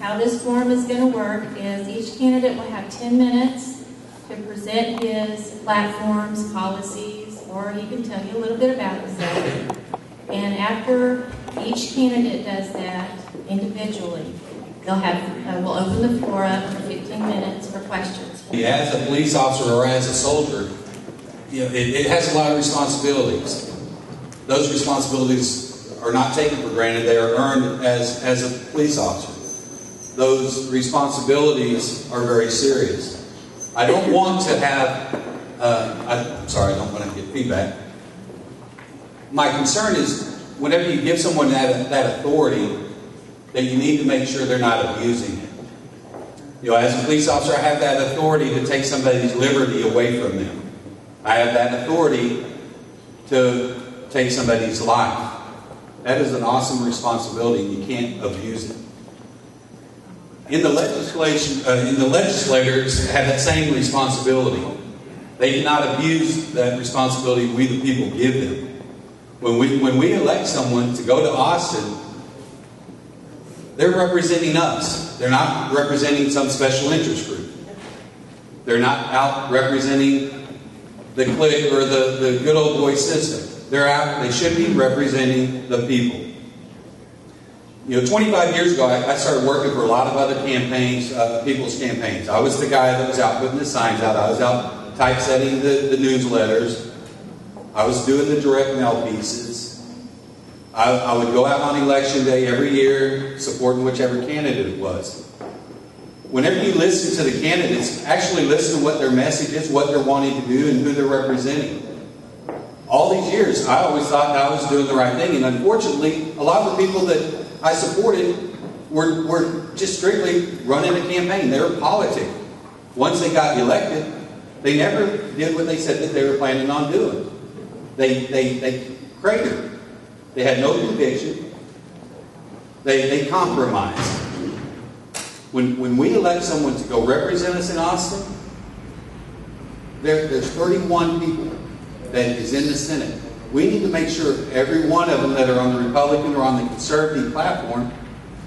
How this forum is going to work is each candidate will have 10 minutes to present his platforms, policies, or he can tell you a little bit about himself. And after each candidate does that individually, we'll open the floor up for 15 minutes for questions. As a police officer or as a soldier, it has a lot of responsibilities. Those responsibilities are not taken for granted. They are earned as a police officer. Those responsibilities are very serious. I don't want to have, I don't want to get feedback. My concern is whenever you give someone that authority, that you need to make sure they're not abusing it. As a police officer, I have that authority to take somebody's liberty away from them. I have that authority to take somebody's life. That is an awesome responsibility, and you can't abuse it. In the legislators have that same responsibility. They cannot abuse that responsibility we the people give them. When we elect someone to go to Austin, they're representing us. They're not representing some special interest group. They're not out representing the clique or the good old boy system. They're out. They should be representing the people. 25 years ago, I started working for a lot of other campaigns, people's campaigns. I was the guy that was out putting the signs out. I was out typesetting the newsletters. I was doing the direct mail pieces. I would go out on election day every year, supporting whichever candidate it was. Whenever you listen to the candidates, actually listen to what their message is, what they're wanting to do, and who they're representing. All these years, I always thought I was doing the right thing, and unfortunately, a lot of the people that I supported were just strictly running a campaign. They were politic. Once they got elected, they never did what they said that they were planning on doing. They cratered. They had no conviction. They compromised. When we elect someone to go represent us in Austin, there's 31 people that is in the Senate. We need to make sure every one of them that are on the Republican or on the conservative platform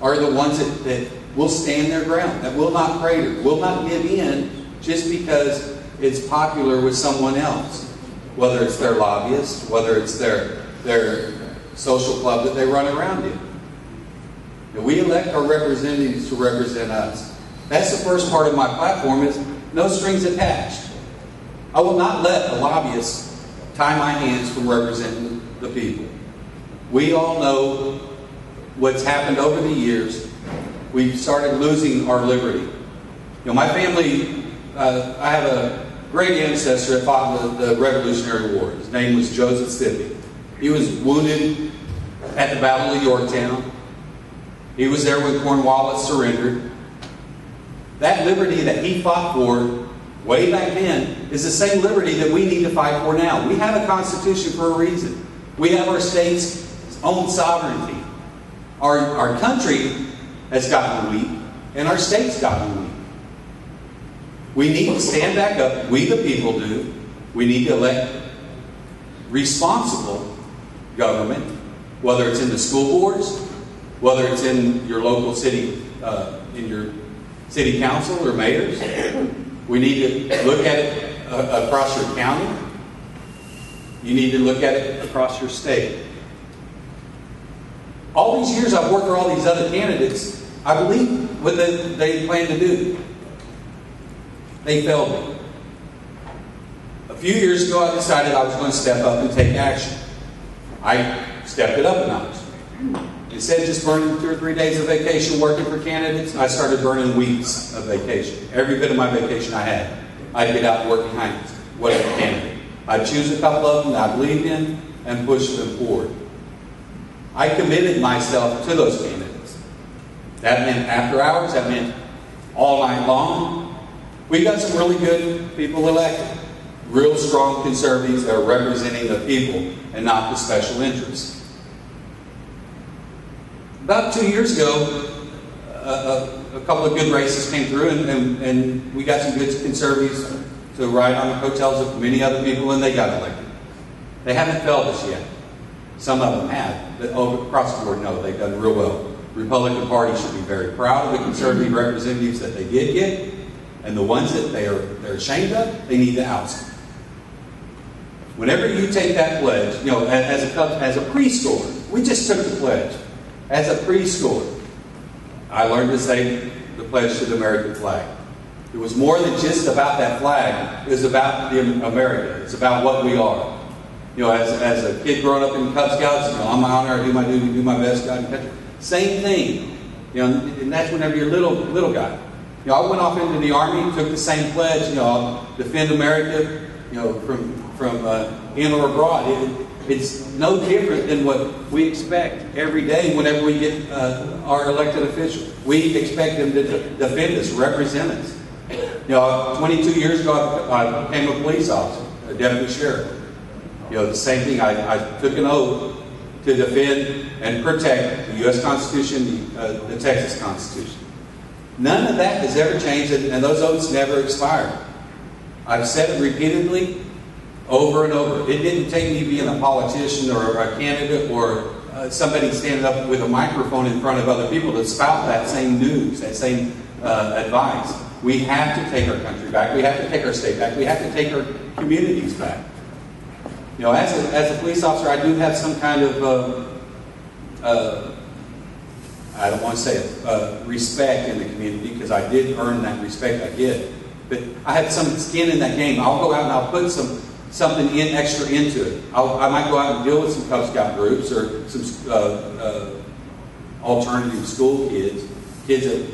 are the ones that will stand their ground, that will not crater, will not give in just because it's popular with someone else, whether it's their lobbyist, whether it's their social club that they run around in. And we elect our representatives to represent us. That's the first part of my platform, is no strings attached. I will not let a lobbyist tie my hands from representing the people. We all know what's happened over the years. We've started losing our liberty. My family, I have a great ancestor that fought the Revolutionary War. His name was Joseph Stippy. He was wounded at the Battle of Yorktown. He was there when Cornwallis surrendered. That liberty that he fought for way back then is the same liberty that we need to fight for now. We have a constitution for a reason. We have our state's own sovereignty. Our country has gotten weak, and our state's gotten weak. We need to stand back up. We the people do. We need to elect responsible government, whether it's in the school boards, whether it's in your local city, in your city council or mayors. We need to look at it across your county. You need to look at it across your state. All these years I've worked for all these other candidates. I believe what they plan to do. They failed me. A few years ago I decided I was going to step up and take action. I stepped it up a notch. Instead of just burning 2 or 3 days of vacation working for candidates, I started burning weeks of vacation. Every bit of my vacation I had, I'd get out and work behind whatever candidate. I'd choose a couple of them that I believed in and push them forward. I committed myself to those candidates. That meant after hours, that meant all night long. We got some really good people elected. Real strong conservatives that are representing the people and not the special interests. About 2 years ago, a couple of good races came through, and we got some good conservatives to ride on the coattails of many other people, and they got elected. They haven't failed us yet. Some of them have, but across the board, no, they've done real well. Republican Party should be very proud of the conservative representatives that they did get, and the ones that they're ashamed of, they need to oust them. Whenever you take that pledge, as a preschooler, we just took the pledge. As a preschooler, I learned to say the pledge to the American flag. It was more than just about that flag. It was about America. It's about what we are. As a kid growing up in Cub Scouts, on my honor, I do my duty, do my best, God and country. Same thing. And that's whenever you're little guy. I went off into the Army, took the same pledge. I'll defend America. From in or abroad. It's no different than what we expect every day whenever we get our elected officials. We expect them to defend us, represent us. 22 years ago, I became a police officer, a deputy sheriff. The same thing. I took an oath to defend and protect the U.S. Constitution, the Texas Constitution. None of that has ever changed, and those oaths never expired. I've said it repeatedly, over and over. It didn't take me being a politician or a candidate or somebody standing up with a microphone in front of other people to spout that same news, that same advice. We have to take our country back. We have to take our state back. We have to take our communities back. As a police officer, I do have some kind of, I don't want to say it, respect in the community, because I did earn that respect. I did. But I have some skin in that game. I'll go out and I'll put something extra into it. I might go out and deal with some Cub Scout groups or some alternative school kids that,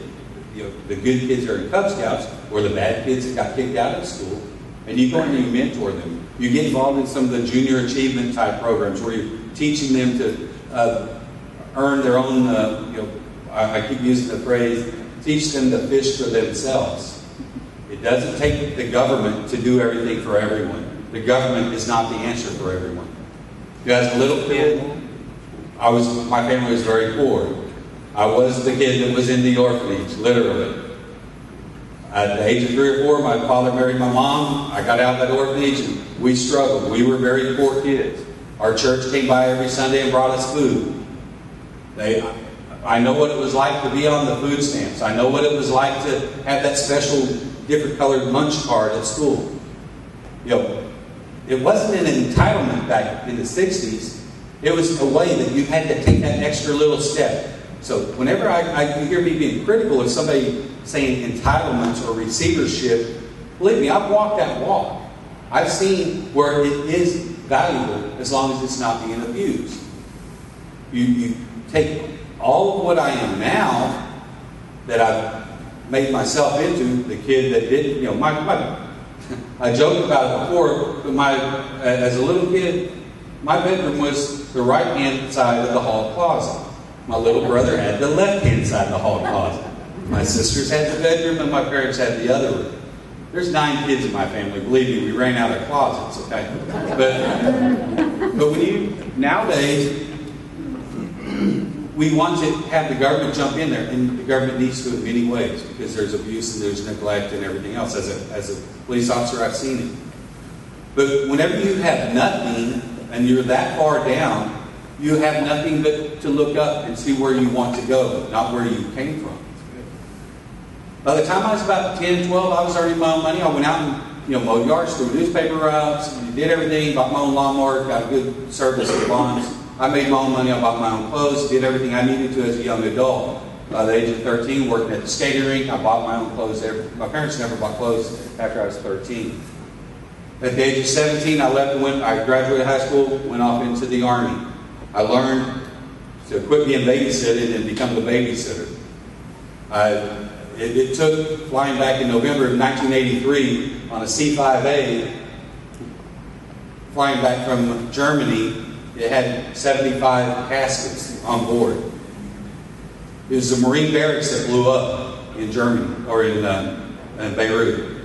the good kids are in Cub Scouts, or the bad kids that got kicked out of school, and you go and you mentor them. You get involved in some of the junior achievement type programs where you're teaching them to earn their own, I keep using the phrase, teach them to fish for themselves. It doesn't take the government to do everything for everyone. The government is not the answer for everyone. As a little kid, my family was very poor. I was the kid that was in the orphanage, literally. At the age of 3 or 4, my father married my mom. I got out of that orphanage and we struggled. We were very poor kids. Our church came by every Sunday and brought us food. I know what it was like to be on the food stamps. I know what it was like to have that special different colored lunch card at school. It wasn't an entitlement back in the 60s. It was a way that you had to take that extra little step. So whenever I hear me being critical of somebody saying entitlements or receivership, believe me, I've walked that walk. I've seen where it is valuable as long as it's not being abused. You take all of what I am now that I've made myself into, the kid that didn't, I joked about it before, but as a little kid, my bedroom was the right-hand side of the hall closet. My little brother had the left-hand side of the hall closet. My sisters had the bedroom and my parents had the other room. There's 9 kids in my family. Believe me, we ran out of closets, okay? But nowadays, we want to have the government jump in there, and the government needs to in many ways, because there's abuse and there's neglect and everything else. As a police officer, I've seen it. But whenever you have nothing and you're that far down, you have nothing but to look up and see where you want to go, not where you came from. By the time I was about 10, 12, I was earning my own money. I went out and mowed yards, threw newspaper routes, did everything, bought my own lawnmower, got a good service of bonds. I made my own money, I bought my own clothes, did everything I needed to as a young adult. By the age of 13, working at the skating rink, I bought my own clothes. My parents never bought clothes after I was 13. At the age of 17, I graduated high school, went off into the Army. I learned to quit being babysitted and become the babysitter. It took flying back in November of 1983 on a C-5A, flying back from Germany. It had 75 caskets on board. It was the Marine barracks that blew up in Germany, or in Beirut.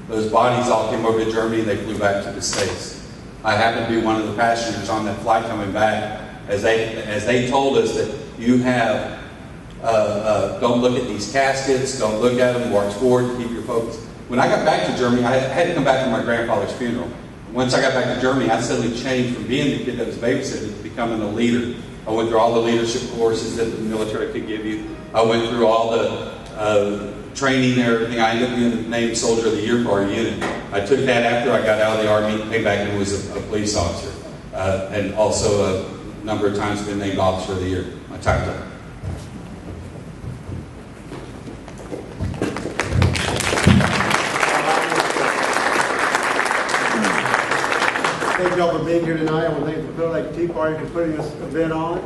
Those bodies all came over to Germany and they flew back to the States. I happened to be one of the passengers on that flight coming back as they told us that you have, don't look at these caskets, don't look at them, march forward, keep your focus. When I got back to Germany, I had to come back to my grandfather's funeral. Once I got back to Germany, I suddenly changed from being the kid that was babysitting to becoming a leader. I went through all the leadership courses that the military could give you. I went through all the training and everything. I ended up being named Soldier of the Year for our unit. I took that after I got out of the Army, came back and was a police officer. And also a number of times been named Officer of the Year. My time's up. Thank y'all for being here tonight. I want to thank the Clear Lake Tea Party for putting this event on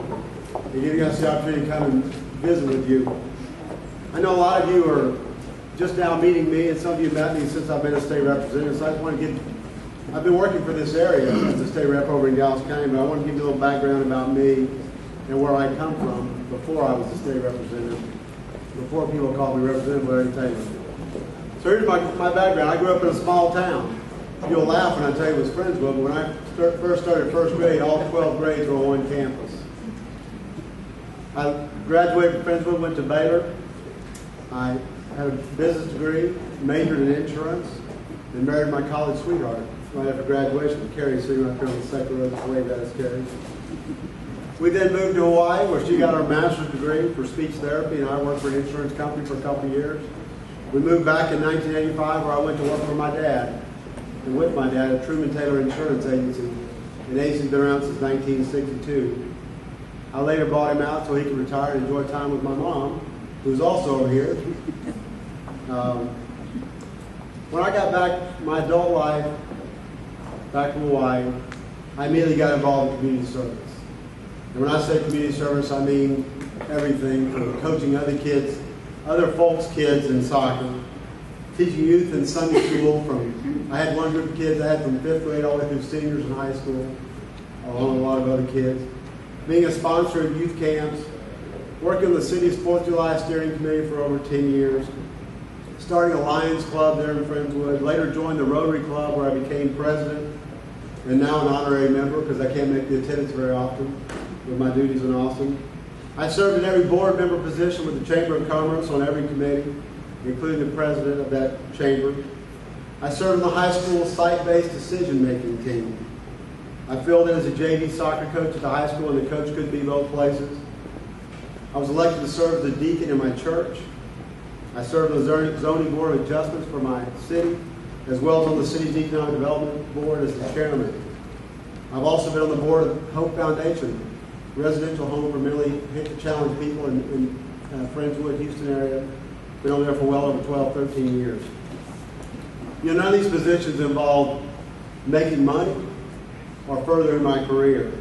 and giving us the opportunity to come and visit with you. I know a lot of you are just now meeting me, and some of you met me since I've been a state representative, so I just want to I've been working for this area as a state rep over in Dallas County, but I want to give you a little background about me and where I come from before I was a state representative, before people called me representative, but I didn't tell you. So here's my background. I grew up in a small town. You'll laugh when I tell you it was Friendswood, but when I first started first grade, all 12 grades were on one campus. I graduated from Friendswood, went to Baylor. I had a business degree, majored in insurance, and married my college sweetheart right after graduation with Carrie, sitting right there on the second row. Just wave at us, Carrie. We then moved to Hawaii, where she got her master's degree for speech therapy, and I worked for an insurance company for a couple of years. We moved back in 1985, where I went to work for my dad, and with my dad at Truman Taylor Insurance Agency. And agency's been around since 1962. I later bought him out so he could retire and enjoy time with my mom, who's also over here. When I got back my adult life, back from Hawaii, I immediately got involved in community service. And when I say community service, I mean everything from coaching other kids, other folks' kids in soccer, teaching youth in Sunday school. I had one group of kids I had from 5th grade all the way through seniors in high school, along with a lot of other kids. Being a sponsor of youth camps, working with the city's 4th of July steering committee for over 10 years, starting a Lions Club there in Friendswood, later joined the Rotary Club where I became president, and now an honorary member because I can't make the attendance very often with my duties in Austin. I served in every board member position with the Chamber of Commerce on every committee, including the president of that chamber. I served in the high school site-based decision-making team. I filled in as a JV soccer coach at the high school, and the coach could be both places. I was elected to serve as a deacon in my church. I served on the zoning board of adjustments for my city, as well as on the city's economic development board as the chairman. I've also been on the board of Hope Foundation, residential home for mentally challenged people in Friendswood, Houston area. Been on there for well over 12, 13 years. You know, none of these positions involved making money or furthering my career.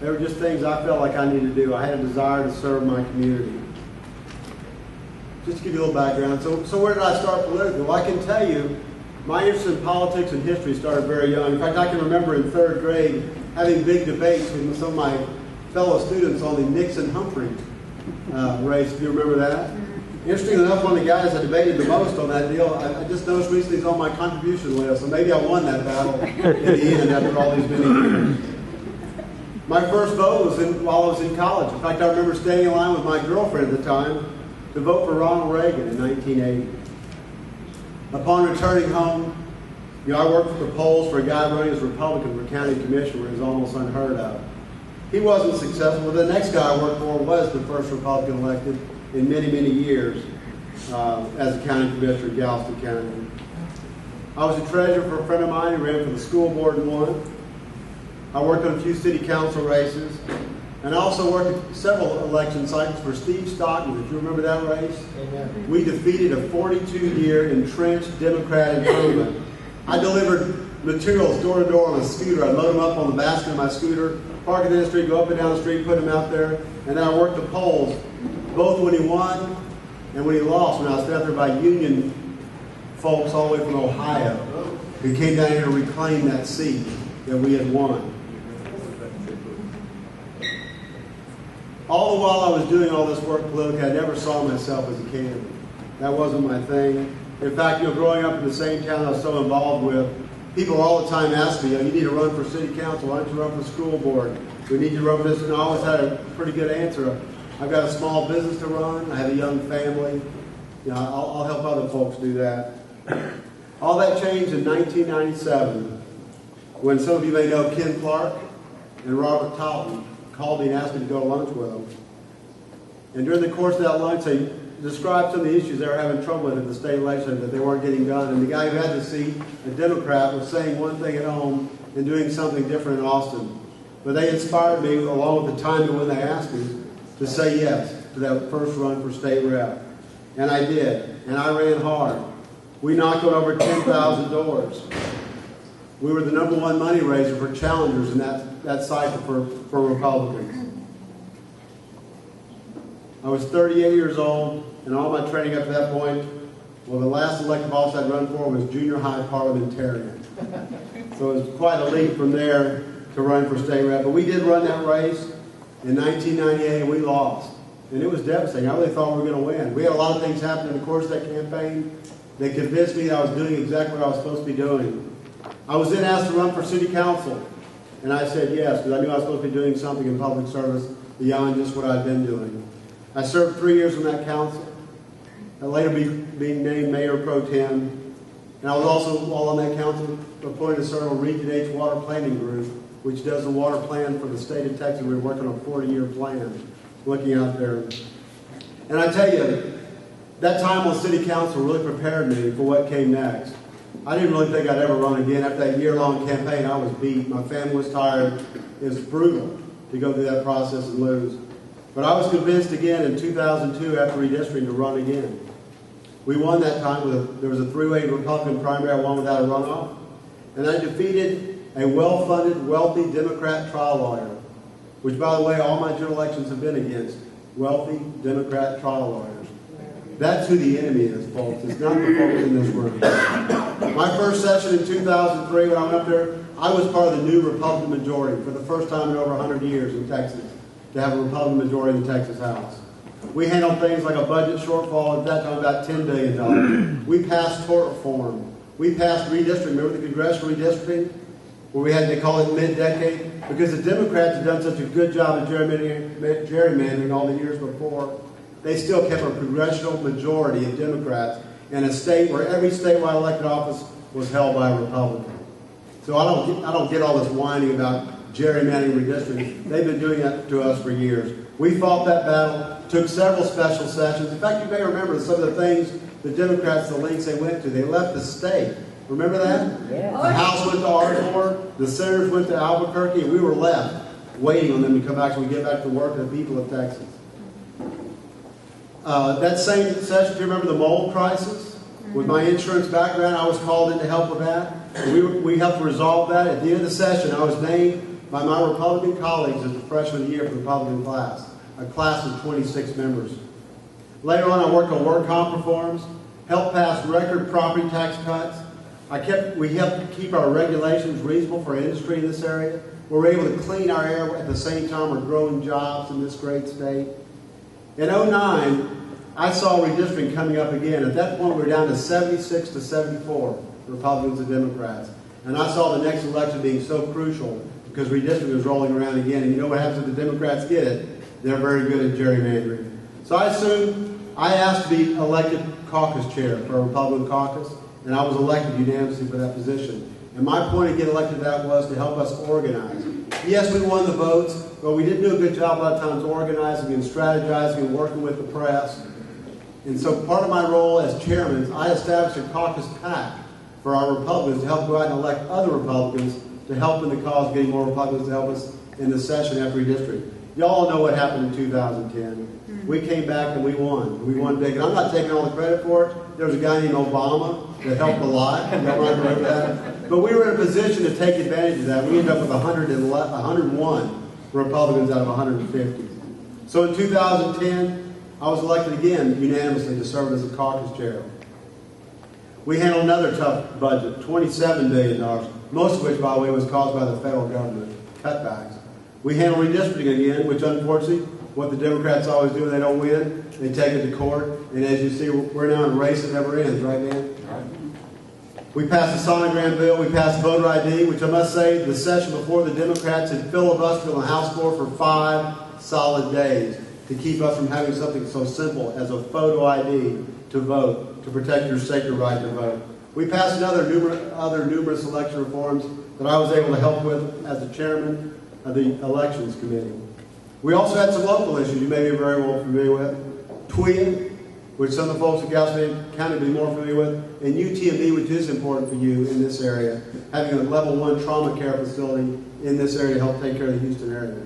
They were just things I felt like I needed to do. I had a desire to serve my community. Just to give you a little background. So where did I start politically? Well, I can tell you, my interest in politics and history started very young. In fact, I can remember in 3rd grade having big debates with some of my fellow students on the Nixon-Humphrey race. Do you remember that? Interestingly enough, one of the guys I debated the most on that deal, I just noticed recently he's on my contribution list, so maybe I won that battle in the end after all these many years. My first vote was while I was in college. In fact, I remember standing in line with my girlfriend at the time to vote for Ronald Reagan in 1980. Upon returning home, I worked at the polls for a guy running as Republican for county commissioner. It was almost unheard of. He wasn't successful. The next guy I worked for was the first Republican elected in many, many years as a county commissioner in Galveston County. I was a treasurer for a friend of mine who ran for the school board and won. I worked on a few city council races, and I also worked at several election cycles for Steve Stockton. If you remember that race, Amen. We defeated a 42-year entrenched Democrat incumbent. I delivered materials door to door on a scooter. I'd load them up on the basket of my scooter, park it in the street, go up and down the street, put them out there, and then I worked the polls, both when he won and when he lost, when I was out there by union folks all the way from Ohio who came down here to reclaim that seat that we had won. All the while I was doing all this work politically, I never saw myself as a candidate. That wasn't my thing. In fact, growing up in the same town I was so involved with, people all the time ask me, you need to run for city council, why don't you run for school board? We need you to run for this, and I always had a pretty good answer. I've got a small business to run, I have a young family, I'll help other folks do that. All that changed in 1997, when some of you may know Ken Clark and Robert Talton called me and asked me to go to lunch with them. And during the course of that lunch, they described some of the issues they were having trouble with at the state legislature that they weren't getting done. And the guy who had the seat, a Democrat, was saying one thing at home and doing something different in Austin. But they inspired me, along with the timing when they asked me, to say yes to that first run for state rep. And I did. And I ran hard. We knocked on over 10,000 doors. We were the #1 money raiser for challengers in that cycle for Republicans. I was 38 years old, and all my training up to that point, well, the last elective office I'd run for was junior high parliamentarian. So it was quite a leap from there to run for state rep. But we did run that race in 1998, and we lost. And it was devastating. I really thought we were going to win. We had a lot of things happen in the course of that campaign that convinced me that I was doing exactly what I was supposed to be doing. I was then asked to run for city council, and I said yes, because I knew I was supposed to be doing something in public service beyond just what I'd been doing. I served 3 years on that council, and later being named Mayor Pro Tem. And I was also, while on that council, appointed to serve on Region H Water Planning Group, which does the water plan for the state of Texas. We're working on a 40-year plan, looking out there. And I tell you, that time on city council really prepared me for what came next. I didn't really think I'd ever run again. After that year-long campaign, I was beat. My family was tired. It was brutal to go through that process and lose. But I was convinced again in 2002, after redistricting, to run again. We won that time. There was a 3-way Republican primary. I won without a runoff. And I defeated a well-funded, wealthy Democrat trial lawyer, which, by the way, all my general elections have been against, wealthy Democrat trial lawyers. That's who the enemy is, folks. It's not the folks in this room. My first session in 2003, when I went up there, I was part of the new Republican majority for the first time in over 100 years in Texas, to have a Republican majority in the Texas House. We handled things like a budget shortfall at that time, about $10 billion. We passed tort reform. We passed redistricting. Remember the congressional redistricting? Where we had to call it mid-decade? Because the Democrats had done such a good job of gerrymandering all the years before, they still kept a congressional majority of Democrats in a state where every statewide elected office was held by a Republican. So I don't get all this whining about gerrymandering redistricting. They've been doing that to us for years. We fought that battle, took several special sessions. In fact, you may remember some of the things the Democrats, the lengths they went to. They left the state. Remember that? Yeah. The House went to Ardmore, the senators went to Albuquerque, and we were left waiting on them to come back so we get back to work with the people of Texas. That same session, do you remember the mold crisis? With my insurance background, I was called in to help with that. We helped resolve that. At the end of the session, I was named by my Republican colleagues as the freshman of the year for the Republican class, a class of 26 members. Later on, I worked on work comp reforms, helped pass record property tax cuts. We helped keep our regulations reasonable for industry in this area. We were able to clean our air at the same time we're growing jobs in this great state. In 2009, I saw redistricting coming up again. At that point, we were down to 76 to 74, Republicans and Democrats. And I saw the next election being so crucial because redistricting was rolling around again. And you know what happens if the Democrats get it? They're very good at gerrymandering. So I asked to be elected caucus chair for a Republican caucus, and I was elected unanimously for that position. And my point of getting elected to that was to help us organize. Yes, we won the votes, but we didn't do a good job a lot of times organizing and strategizing and working with the press. And so part of my role as chairman, I established a caucus pack for our Republicans to help go out and elect other Republicans to help in the cause of getting more Republicans to help us in the session after redistricting. Y'all know what happened in 2010. We came back and we won. We won big. And I'm not taking all the credit for it. There was a guy named Obama that helped a lot. Y'all might remember that. But we were in a position to take advantage of that. We ended up with 101 Republicans out of 150. So in 2010, I was elected again unanimously to serve as a caucus chair. We handled another tough budget, $27 billion, most of which, by the way, was caused by the federal government cutbacks. We handled redistricting again, which unfortunately, what the Democrats always do when they don't win, they take it to court. And as you see, we're now in a race that never ends, right, Dan? We passed the sonogram bill. We passed voter ID, which I must say, the session before the Democrats had filibustered on the House floor for 5 solid days to keep us from having something so simple as a photo ID to vote, to protect your sacred right to vote. We passed other numerous election reforms that I was able to help with as the chairman of the Elections Committee. We also had some local issues you may be very well familiar with. TWIA, which some of the folks in Galveston County will be more familiar with, and UTMB, which is important for you in this area, having a level 1 trauma care facility in this area to help take care of the Houston area.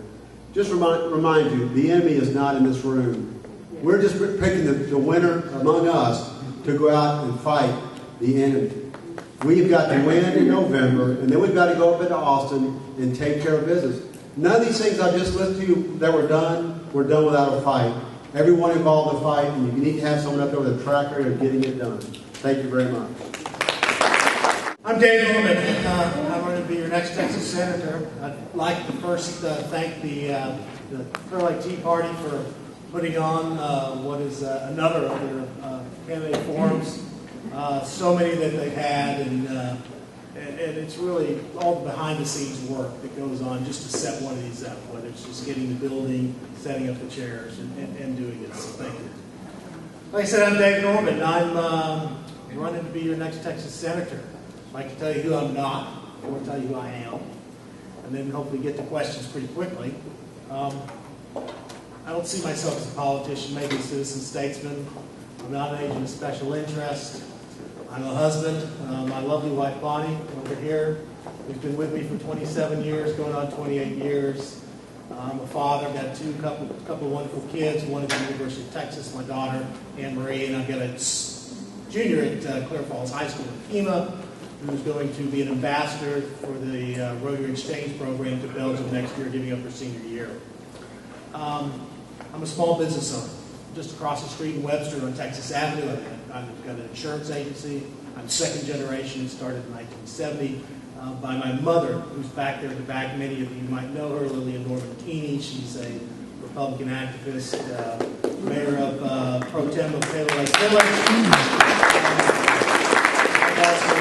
Just remind you, the enemy is not in this room. We're just picking the winner among us to go out and fight the enemy. We've got to win in November, and then we've got to go up into Austin and take care of business. None of these things I just listed to you that were done without a fight. Everyone involved in the fight, and you need to have someone up there with a track record of getting it done. Thank you very much. I'm Dave Norman. I'm going to be your next Texas Senator. I'd like to first thank the Clear Lake Tea Party for putting on what is another of their candidate forums. So many that they've had, and it's really all the behind-the-scenes work that goes on just to set one of these up, whether it's just getting the building, setting up the chairs, and doing it. So thank you. Like I said, I'm Dave Norman. I'm running to be your next Texas Senator. I'd like to tell you who I'm not, or tell you who I am, and then hopefully get to questions pretty quickly. I don't see myself as a politician, maybe a citizen statesman. I'm not an agent of special interest. I'm a husband. My lovely wife Bonnie over here, who's been with me for 27 years, going on 28 years. I'm a father. Got couple of wonderful kids. One at the University of Texas, my daughter Anne Marie, and I've got a junior at Clear Falls High School in Pima, who's going to be an ambassador for the Rotary Exchange Program to Belgium next year, giving up her senior year. I'm a small business owner. Just across the street in Webster on Texas Avenue. I've got an insurance agency. I'm second generation. It started in 1970 by my mother, who's back there at the back. Many of you might know her, Lillian Norman Keeney. She's a Republican activist, mayor of Pro Tem of Taylor Lake Village. Also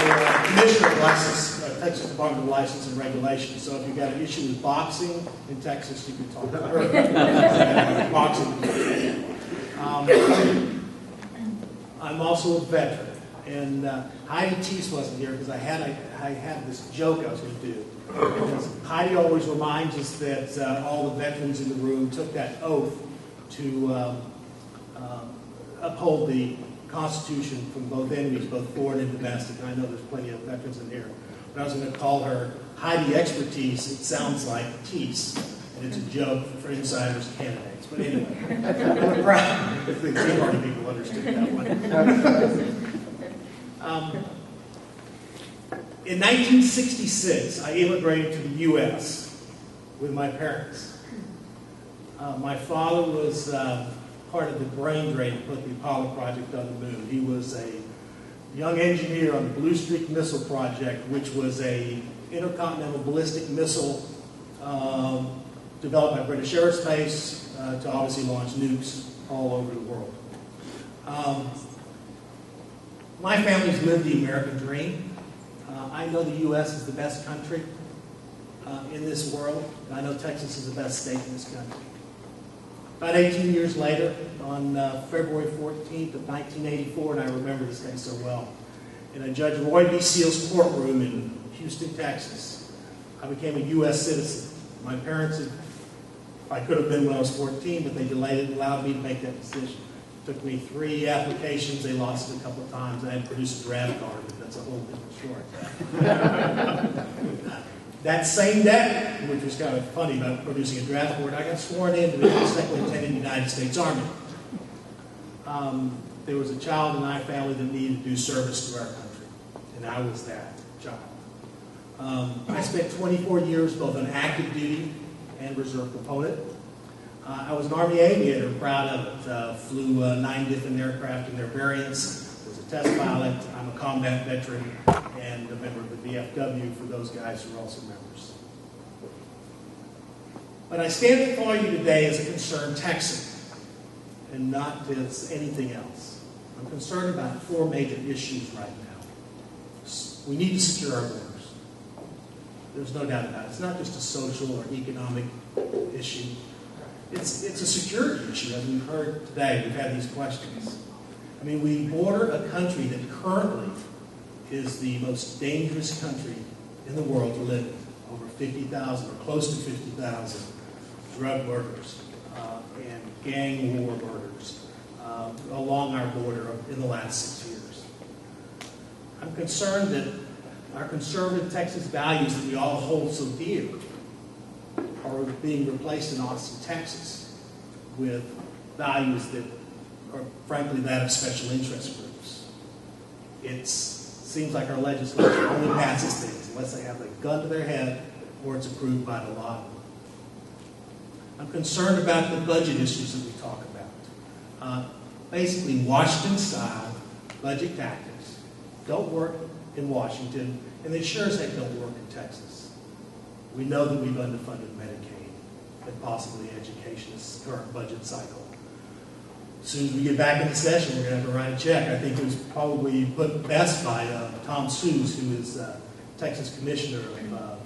commissioner of license, Texas Department of License and Regulation. So if you've got an issue with boxing in Texas, you can talk to her. Boxing. I'm also a veteran, and Heidi Teese wasn't here because I had this joke I was going to do. Because Heidi always reminds us that all the veterans in the room took that oath to uphold the Constitution from both enemies, both foreign and domestic. And I know there's plenty of veterans in here. But I was going to call her Heidi Expertise. It sounds like Teese, and it's a joke for insiders and candidates. But anyway, I'm proud if the Tea Party people understood that one. In 1966, I immigrated to the U.S. with my parents. My father was part of the brain drain that put the Apollo project on the moon. He was a young engineer on the Blue Streak Missile Project, which was a intercontinental ballistic missile developed by British Aerospace to obviously launch nukes all over the world. My family's lived the American dream. I know the U.S. is the best country in this world. I know Texas is the best state in this country. About 18 years later, on February 14th of 1984, and I remember this day so well, in a Judge Roy B. Seals courtroom in Houston, Texas, I became a U.S. citizen. My parents, I could have been when I was 14, but they delayed it and allowed me to make that decision. It took me 3 applications. They lost it a couple of times. I had to produce a draft card, but that's a whole different story. That same day, which was kind of funny about producing a draft board, I got sworn in to be the second lieutenant in the United States Army. There was a child in my family that needed to do service to our country, and I was that child. I spent 24 years both on active duty and reserve component. I was an Army aviator, proud of it. Flew 9 different aircraft and their variants. Was a test pilot. I'm a combat veteran and a member of the VFW for those guys who are also members. But I stand before you today as a concerned Texan and not as anything else. I'm concerned about 4 major issues right now. We need to secure our borders. There's no doubt about it. It's not just a social or economic issue. It's a security issue, as we've heard today. We've had these questions. I mean, we border a country that currently is the most dangerous country in the world to live in. Over 50,000, or close to 50,000 drug murders and gang war murders along our border in the last 6 years. I'm concerned that our conservative Texas values that we all hold so dear are being replaced in Austin, Texas with values that are frankly that of special interest groups. It seems like our legislature only passes things unless they have a gun to their head or it's approved by the lobby. I'm concerned about the budget issues that we talk about. Basically, Washington-style budget tactics don't work in Washington, and they sure as heck don't work in Texas. We know that we've underfunded Medicaid and possibly education this current budget cycle. As soon as we get back into session, we're going to have to write a check. I think it was probably put best by Tom Sues, who is Texas Commissioner of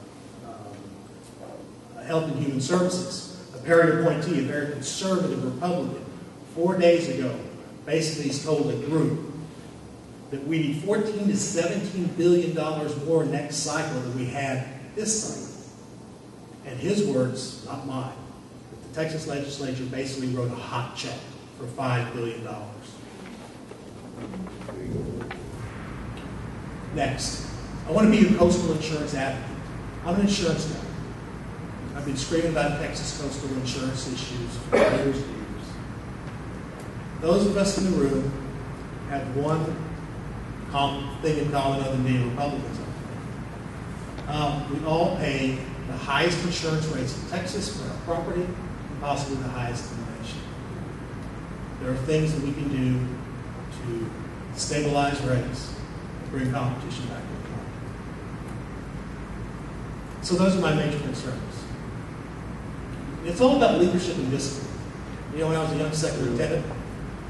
Health and Human Services, a Perry appointee, a very conservative Republican. 4 days ago, basically he's told a group that we need $14 to $17 billion more next cycle than we had this cycle. And his words, not mine. The Texas legislature basically wrote a hot check for $5 billion. Next, I want to be a coastal insurance advocate. I'm an insurance guy. I've been screaming about Texas coastal insurance issues for years and years. Those of us in the room have one thing in common other than being Republicans. We all pay the highest insurance rates in Texas for our property, and possibly the highest in the nation. There are things that we can do to stabilize rates and bring competition back to the market. So those are my major concerns. It's all about leadership and discipline. You know, when I was a young second lieutenant,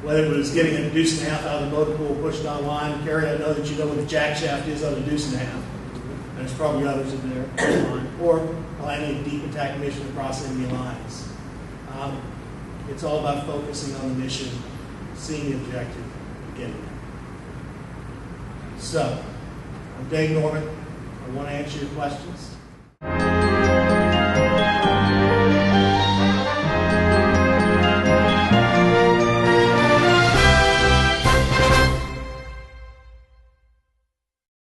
whether it was getting a deuce and a half out of the motor pool, pushed online, Carrie, I know that you know what a jack shaft is on a deuce and a half. There's probably others in there, or planning a deep attack mission across enemy lines. It's all about focusing on the mission, seeing the objective, and getting there. So, I'm Dave Norman. I want to answer your questions.